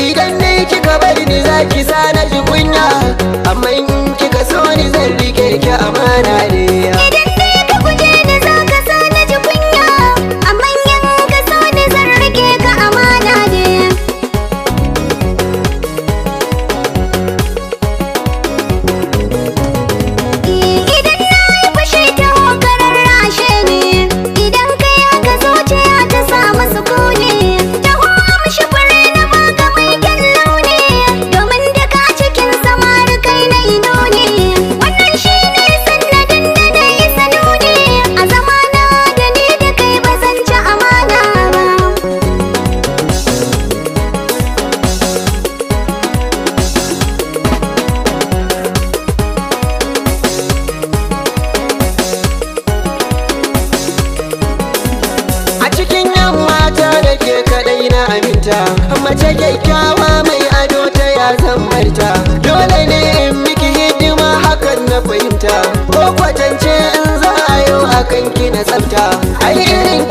idan ne kika bari ni zaki sa na ji kunya, amma in kika so ni zan rike ki amana ne. Idan ne ka guje ni zaka sa na ji kunya, amma in ka so ni zan rike ka amana ne. Idan na yi fushi ta hokarar rashe ne, idan kai haka zuciya ta samu sukuni. Taho amshi fure na baka mai kyan launi, domin daga cikin samari kai na yi nuni. Wannan shi ne sannadin da na yi sanuni, a zamana da ni da kai ba zan ci amana ba. A cikin yan mata da ke kadai na aminta, mace kyakkyawa mai ado ta ya zambarta. Dole ne in miki hidima hakan na fahimta, ko kwatance in za a yau akan ki na tsafta. Ai irin